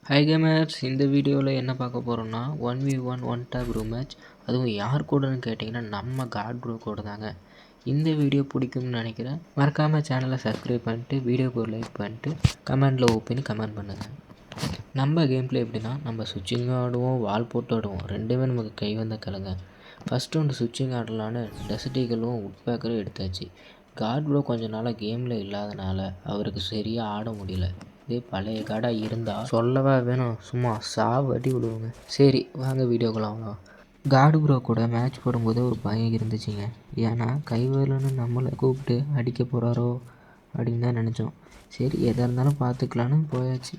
High gamers, இந்த வீடியோவில் என்ன பார்க்க போகிறோம்னா 1v1 one tape room match. அதுவும் யார் கூடன்னு கேட்டிங்கன்னா நம்ம காட் ப்ரோ கூட தாங்க. இந்த வீடியோ பிடிக்கும்னு நினைக்கிறேன். மறக்காமல் சேனலை சப்ஸ்கிரைப் பண்ணிட்டு வீடியோக்கு ஒரு லைக் பண்ணிட்டு கமெண்டில் ஓப்பனி கமெண்ட் பண்ணுங்கள். நம்ம கேம் பிளே எப்படின்னா, நம்ம சுவிட்சிங்கும் ஆடுவோம், வால் போட்டு ஆடுவோம், ரெண்டுமே நமக்கு கை வந்த கலங்க. ஃபஸ்ட்டு வந்து சுவிட்சிங் ஆடலான்னு டெசர்டிகளும் உட்பேக்கரும் எடுத்தாச்சு. காட் ப்ரோ கொஞ்ச நாளாக கேமில் இல்லாதனால அவருக்கு சரியாக ஆட முடியல. இதே பழைய கார்டாக இருந்தால் சொல்லவா வேணும், சும்மா சாவு அடி விடுவோங்க. சரி வாங்க வீடியோக்கெல்லாம். காடு ப்ரோ கூட மேட்ச் போடும்போது ஒரு பயம் இருந்துச்சுங்க. ஏன்னா கைவேலன்னு நம்மளை கூப்பிட்டு அடிக்க போகிறாரோ அப்படின்னு தான் நினச்சோம். சரி எதாக இருந்தாலும் பார்த்துக்கலான்னு போயாச்சு.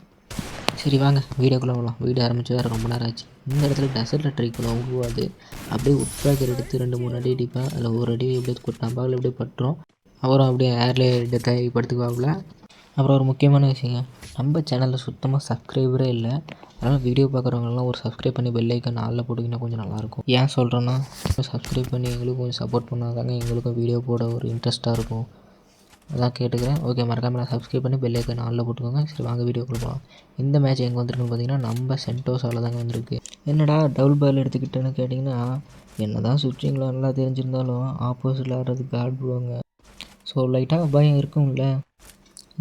சரி வாங்க வீடியோக்குள்ளே போகலாம். வீடியோ ஆரம்பிச்சு வேறு ரொம்ப நேரம் ஆச்சு. இந்த இடத்துல டெசர்ட்டில் ட்ரை பண்ண உருவாது. அப்படியே உட்பேக்கர் எடுத்து 2-3 அடி அடிப்பேன். அதில் ஒரு அடி எப்படியே கொட்டினா பால் எப்படியே பட்டுரும். அப்புறம் அப்படியே ஏர்லேயே எடுத்து படுத்துக்குவாப்புல. அப்புறம் ஒரு முக்கியமான விஷயங்க, நம்ம சேனலில் சுத்தமாக சப்ஸ்கிரைபரே இல்லை. அதனால் வீடியோ பார்க்குறவங்கலாம் ஒரு சப்ஸ்கிரைப் பண்ணி பெல் ஐக்கான் ஆளில் போட்டிங்கன்னா கொஞ்சம் நல்லாயிருக்கும். ஏன் சொல்கிறேன்னா, சப்ஸ்கிரைப் பண்ணி எங்களுக்கும் கொஞ்சம் சப்போர்ட் பண்ணாதாங்க எங்களுக்கும் வீடியோ போட ஒரு இன்ட்ரெஸ்ட்டாக இருக்கும். அதான் கேட்டுக்கிறேன். ஓகே, மறக்காமல் சப்ஸ்கிரைப் பண்ணி பெல் ஐக்கான் ஆளில் போட்டுக்கோங்க. சரி வாங்க வீடியோக்குள்ள போகலாம். இந்த மேட்ச் எங்கே வந்திருக்குன்னு பார்த்தீங்கன்னா நம்ம சென்டோஸால் தாங்க வந்திருக்கு. என்னடா டபுள் பால் எடுத்துக்கிட்டேன்னு கேட்டிங்கன்னா, என்ன தான் சுவிட்சிங்கில் நல்லா தெரிஞ்சிருந்தாலும் ஆப்போசிட்டில் ஆடுறது காட் ப்ரோங்க. ஸோ லைட்டாக பயம் இருக்கும்ல.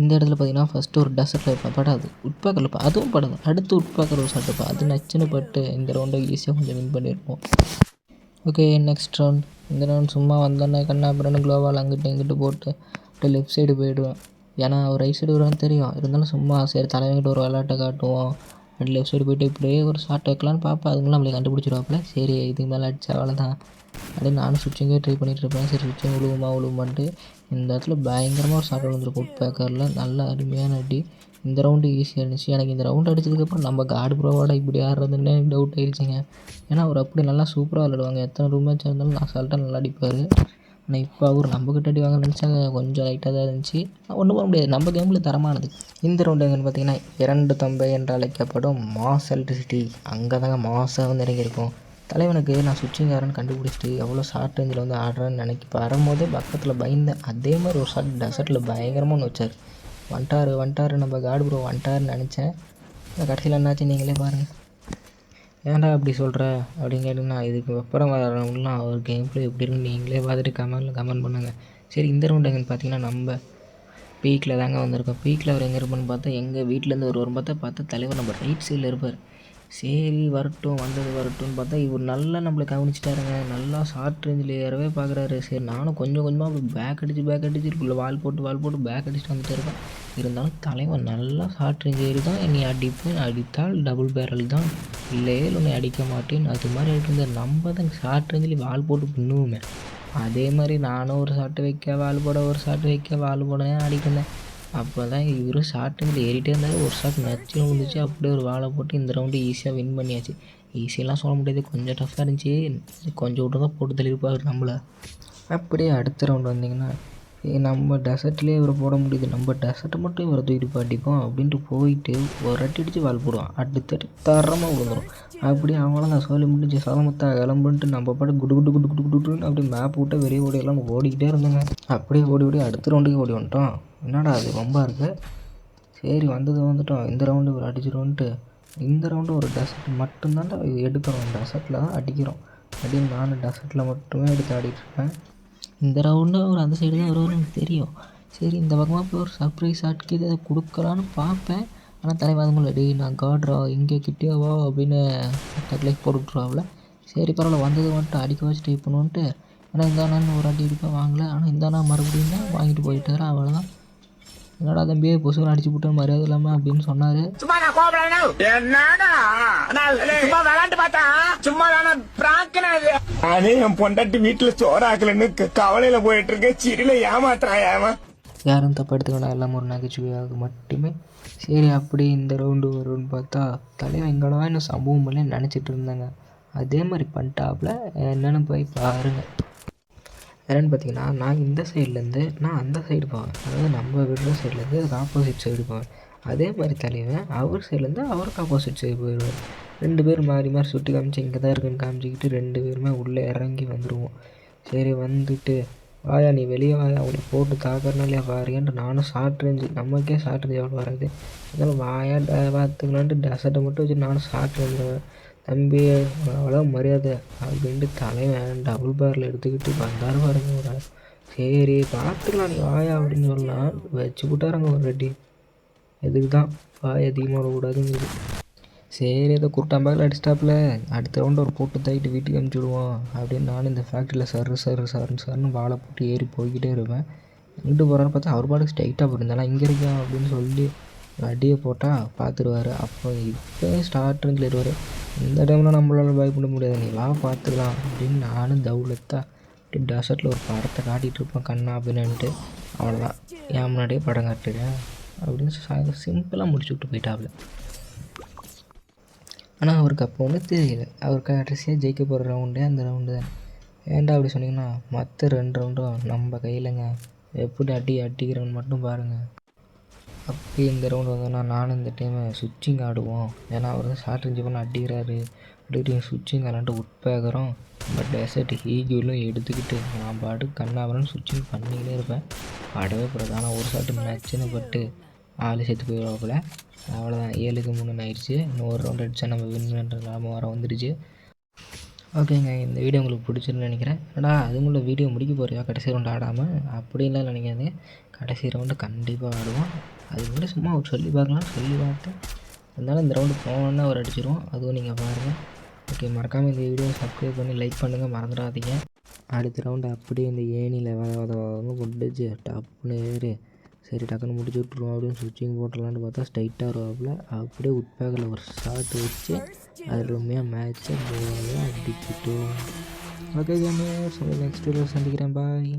இந்த இடத்துல பார்த்தீங்கன்னா ஃபஸ்ட்டு ஒரு டெசர்ட்டில் படாது, உட்பாக்கரில் அதுவும் படாது. அடுத்து உட்பாக்கர் ஒரு ஷாட் அது நச்சுன்னு பட்டு இந்த ரவுண்டை ஈஸியாக கொஞ்சம் வின் பண்ணியிருப்போம். Okay, next round. இந்த ரவுண்ட் சும்மா வந்தோன்னே கண்ணாபுரன்னு க்ளோவால் அங்கிட்டு இங்கிட்டு போட்டு அப்படியே லெஃப்ட் சைடு போயிடுவேன். ஏன்னா அவர் ரைட் சைடு வருவான்னு தெரியும். இருந்தாலும் சும்மா சரி தலைவங்கிட்ட ஒரு விளையாட்டை காட்டுவோம். அப்படி லெஃப்ட் சைடு போய்ட்டு இப்படியே ஒரு ஷாட் வைக்கலான்னு பார்ப்பேன். அதுங்களும் நம்மளை கண்டுபிடிச்சிருவாப்புல. சரி இதுக்கு மேலே அடிச்சா அவ்வளோதான் அப்படின்னு நானும் சுவிட்சிங்கே ட்ரை பண்ணிகிட்டு இருப்பேன். சரி சுவிட்சிங் விழுவுமான்ட்டு இந்த இடத்துல பயங்கரமாக ஒரு ஷாட் விழுந்துருக்கும் உட்பேக்கரில். நல்ல அருமையான அடி. இந்த ரவுண்டு ஈஸியாக இருந்துச்சு. எனக்கு இந்த ரவுண்டு அடித்ததுக்கப்புறம் நம்ம காடு ப்ரோவோட இப்படி ஆடுறதுன்னு டவுட் ஆயிடுச்சுங்க. ஏன்னா அவர் அப்படி நல்லா சூப்பராக விளையாடுவாங்க. எத்தனை ரூம் மேட்ச் இருந்தாலும் நான் அசால்ட்டாக நல்லா அடிப்பார். ஆனால் இப்போ அவர் நம்மக்கிட்ட அடி வாங்க நினச்சாங்க கொஞ்சம் லைட்டாக தான் இருந்துச்சு. ஒன்றும் பண்ண முடியாது, நம்ம கேமில் தரமானது. இந்த ரவுண்டு எங்கன்னு பார்த்தீங்கன்னா 2 தம்பை என்று அழைக்கப்படும் மாஸ் எலக்ட்ரிசிட்டி. அங்கே தாங்க மாசாக வந்து இறங்கியிருக்கும். தலைவனுக்கு நான் சுவிட்சிங் ஆடுறேன்னு கண்டுபிடிச்சிட்டு எவ்வளோ ஷார்ட் ரேஞ்சில் வந்து ஆடுறேன்னு வரும்போதே பக்கத்தில் பயந்தேன். அதே மாதிரி ஒரு ஷாட் டெசர்ட்டில் பயங்கரமாக ஒன்று வச்சார். வந்துட்டார் நம்ம காடு ப்ரோ வந்துட்டாருன்னு நினச்சேன். கடைசியில் என்னாச்சு நீங்களே பாருங்கள். ஏன்டா அப்படி சொல்கிற அப்படின்னு கேட்டிங்கன்னா, இதுக்கு அப்புறம் வரவங்களாம் அவர் கேம் பிளே எப்படி இருக்குன்னு நீங்களே பார்த்துட்டு கமெண்ட் பண்ணுங்கள். சரி இந்த ரவுண்டு எங்கன்னு பார்த்தீங்கன்னா நம்ம பீக்கில் தாங்க வந்திருக்கோம். பீக்கில் அவர் எங்கே இருப்பான்னு பார்த்தா எங்கள் வீட்டிலேருந்து ஒரு பார்த்தா தலைவர் நம்ம ரைட் சைடில் இருப்பார். சரி வரட்டும், வந்தது வரட்டும்னு பார்த்தா இவர் நல்லா நம்மளை கவனிச்சிட்டாருங்க. நல்லா ஷார்ட் ரேஞ்சில் ஏறவே பார்க்குறாரு. சரி நானும் கொஞ்சம் கொஞ்சமாக அப்படி பேக் அடிச்சு இருக்குள்ள வால் போட்டு பேக் அடிச்சுட்டு வந்துட்டு இருக்கேன். இருந்தாலும் தலைவன் நல்லா ஷார்ட் ரேஞ்ச் ஏறி தான் என்னை அடித்தால் டபுள் பேரல் தான், இல்லையே உன்னை அடிக்க மாட்டேன் அது மாதிரி ஆகிட்டு நம்ம தான் ஷார்ட் ரேஞ்சில் வால் போட்டு பின்னுவோமே. அதே மாதிரி நானும் ஒரு ஷார்ட் வைக்க வால் போட, ஒரு ஷார்ட் வைக்க வால் போட அடிக்கிட்டு இருந்தேன். அப்போ தான் இவரும் ஷார்ட்டுங்கில் ஏறிட்டே இருந்தார். ஒரு ஷாட் நச்சுன்னு விழுந்துச்சு. அப்படியே ஒரு வாழை போட்டு இந்த ரவுண்டு ஈஸியாக வின் பண்ணியாச்சு. ஈஸியெல்லாம் சொல்ல முடியாது, கொஞ்சம் டஃப்பாக இருந்துச்சு. கொஞ்சம் விட்டு தான் போட்டு தள்ளியிருப்பார் நம்மளை. அப்படியே அடுத்த ரவுண்டு வந்திங்கன்னா, நம்ம டெசர்ட்லேயே இவரை போட முடியுது, நம்ம டெசர்ட்டை மட்டும் இவரை தூக்கிட்டு அடிப்போம் அப்படின்ட்டு போயிட்டு ஒரு அடி அடித்து வால் போடுவோம். அடுத்தடி தரமாக விழுந்துடும். அப்படியே அவங்களாம் சொல்லி முடிஞ்சு சதமத்தா கிளம்புன்ட்டு நம்ம பாட்டு குடுன்னு அப்படியே மேப் விட்டு வெளியே ஓடியெல்லாம் ஓடிக்கிட்டே இருந்தோங்க. அப்படியே ஓடி அடுத்த ரவுண்டுக்கு ஓடி வந்துட்டோம். என்னடா அது ரொம்ப இருக்குது. சரி வந்துட்டோம். இந்த ரவுண்டு ஒரு அடிச்சிடுவோன்ட்டு இந்த ரவுண்டு ஒரு டெசர்ட் மட்டும்தான் எடுக்கிறோம். டெசர்ட்டில் தான் அடிக்கிறோம் அப்படின்னு நானும் டெசர்ட்டில் மட்டுமே எடுத்து ஆடிட்டுருப்பேன். இந்த ரவுண்டு அவர் அந்த சைடு தான் வருவார்னு எனக்கு தெரியும். சரி இந்த பக்கமாக போய் ஒரு சர்ப்ரைஸ் ஷாட்க்கு இதை கொடுக்கலான்னு பார்ப்பேன். ஆனால் தலைவாதமுள்ள டே நான் காட்ரா இங்கே கிட்டேவா அப்படின்னு டக்லைக் போட்டு விட்ருவாவில். சரி பரவாயில்ல, வந்தது மட்டும் அடிக்க வச்சு ட்ரை பண்ணுவோன்ட்டு ஏன்னா இந்தாண்ணான்னு ஒரு அடி அடிப்பேன் வாங்கலை. ஆனால் இந்தாண்ணா மறுபடியும் தான் வாங்கிட்டு போயிட்டார். அவ்வளோதான். என்னடா தம்பி பொசுகளை அடிச்சு விட்டு மரியாதை இல்லாமல் அப்படின்னு சொன்னார். என் பொண்டாட்டி வீட்டுல சோறாக்கலன்னு கவலையில போயிட்டு இருக்கேன். சிறில ஏமாத்துறான். யாரும் தப்பு எடுத்துக்கணும், எல்லாம் ஒரு நகைச்சுவையாக மட்டுமே. சரி அப்படி இந்த ரவுண்டு வரும்னு பார்த்தா தலைவன் எங்களோட இன்னும் சம்பவம் பண்ணி நினச்சிட்டு இருந்தாங்க. அதே மாதிரி பண்ணிட்டாப்புல. என்னென்னு போய் பாருங்கள். என்னென்னு பார்த்தீங்கன்னா, நான் இந்த சைட்லேருந்து நான் அந்த சைடு போவேன். அதாவது நம்ம விடுற சைட்லேருந்து அதுக்கு ஆப்போசிட் சைடு போவேன். அதே மாதிரி தலைவன் அவர் சைட்லேருந்து அவருக்கு ஆப்போசிட் சைடு போயிடுவார். 2 பேர் மாறி சுட்டி காமிச்சு இங்கே தான் இருக்குன்னு காமிச்சிக்கிட்டு 2 பேருமே உள்ளே இறங்கி வந்துடுவோம். சரி வந்துட்டு வாயா நீ வெளியே வாயா, அவனை போட்டு தாக்கறனாலே பாருங்கன்ட்டு நானும் ஷார்ட் ரேஞ்சு, நமக்கே ஷார்ட் ரேஞ்சு எவ்வளோ வராது, இருந்தாலும் வாயா பார்த்துக்கலான்ட்டு டெசர்ட்டை மட்டும் வச்சு நானும் ஷார்ட் ரேஞ்சு தம்பி அவ்வளோ மரியாதை அப்படின்ட்டு தலைவன் டபுள் பேரில் எடுத்துக்கிட்டு வந்தாரு பாருங்க ஒரு ஆள். சரி பார்த்துக்கலாம் நீ வாயா அப்படின்னு சொல்லலாம், வச்சு விட்டாருங்க ஒரு ரெட்டி. எதுக்கு தான் வாய் அதிகமாக விடக்கூடாதுங்கிறது. சரி ஏதோ குருட்டாம்பாக்கில் அடிச்சிட்டாப்புல, அடுத்த ரவுண்டு ஒரு போட்டு தாக்கிட்டு வீட்டுக்கு அனுப்பிச்சி விடுவோம் அப்படின்னு நானும் இந்த ஃபேக்ட்ரியில் சருன்னு வாழை போட்டு ஏறி போய்கிட்டே இருப்பேன். எங்கிட்டு போகிறான்னு பார்த்தா அவர் பாட்டுக்கு ஸ்ட்ரைட்டாக போயிருந்தாலும் இங்கே இருக்கா அப்படின்னு சொல்லி அடியை போட்டால் பார்த்துருவார். அப்போ இப்போ ஸ்டார்ட் ரேஞ்சில் இருவார். இந்த டைமில் நம்மளால பயப்பட முடியாது, நீ வா பார்த்துக்கலாம் அப்படின்னு நானும் தவுலத்தா அப்படி டெசர்ட்டில் ஒரு படத்தை காட்டிகிட்டு இருப்பேன் கண்ணா அப்படின்னுட்டு. அவ்வளோதான், என் முன்னாடியே படம் காட்டுறேன் அப்படின்னு சிம்பிளாக முடிச்சு விட்டு போயிட்டாப்புல. ஆனால் அவருக்கு அப்போ ஒன்றும் தெரியல, அவர் கடைசியாக ஜெயிக்க போகிற ரவுண்டே அந்த ரவுண்டு தான். ஏன்டா அப்படி சொன்னீங்கன்னா மற்ற 2 ரவுண்டும் நம்ம கையிலங்க, எப்படி அடிக்கிறவன் மட்டும் பாருங்கள். அப்படி இந்த ரவுண்டு வந்தோன்னா நானும் இந்த டைமை சுவிட்சிங் ஆடுவோம், ஏன்னா அவர் வந்து ஷார்ட் ரேஞ்சு பண்ண அடிக்கிறாரு அப்படின்ட்டு சுவிட்சிங் ஆடான்ட்டு உட்பேக்கிறோம். பட் டெசர்ட் ஹீகிலும் எடுத்துக்கிட்டு நான் பாட்டு கண்ணாபுரன்னு சுவிட்சிங் பண்ணிக்கிட்டே இருப்பேன், பாடவே போடாது. ஆனால் ஒரு ஷாட்டு மேட்ச்சுன்னு பட்டு ஆள் சேர்த்து போயிடுவாப்புல. அவ்வளோதான், 7-3 ஆயிடுச்சு. இன்னும் ஒரு ரவுண்ட் அடித்தா நம்ம வின் பண்ணுற லாபம் வர வந்துடுச்சு. ஓகேங்க, இந்த வீடியோ உங்களுக்கு பிடிச்சிருன்னு நினைக்கிறேன். ஏன்னா அதுக்குள்ள வீடியோ முடிக்க போறியா கடைசி ரவுண்டு ஆடாமல் அப்படின்லாம் நினைக்காது, கடைசி ரவுண்டு கண்டிப்பாக ஆடுவோம். அதுக்கு முன்னாடி சும்மா ஒரு சொல்லி பார்க்கலாம், சொல்லி பார்த்தேன். அதனால இந்த ரவுண்டு போனோன்னா அவர் அடிச்சிடுவோம், அதுவும் நீங்கள் பாருங்கள். ஓகே, மறக்காமல் இந்த வீடியோ சப்ஸ்கிரைப் பண்ணி லைக் பண்ணுங்கள், மறந்துடாதீங்க. அடுத்த ரவுண்டு அப்படியே இந்த ஏணியில் வதவதன்னு கொண்டுச்சு டப்புன்னு ஏறு. சரி டக்குன்னு முடிச்சு விட்ருவோம் அப்படின்னு சுவிட்சிங் போட்டுடலான்னு பார்த்தா ஸ்ட்ரைட்டாக வருவாப்புல. அப்படியே உட்பேக்கில் ஒரு ஷாட் வச்சு அருமையாக மேட்சை அடிச்சுட்டோம். ஓகே கேமே, நெக்ஸ்ட் வீடியோ சந்திக்கிறேன், பாய்.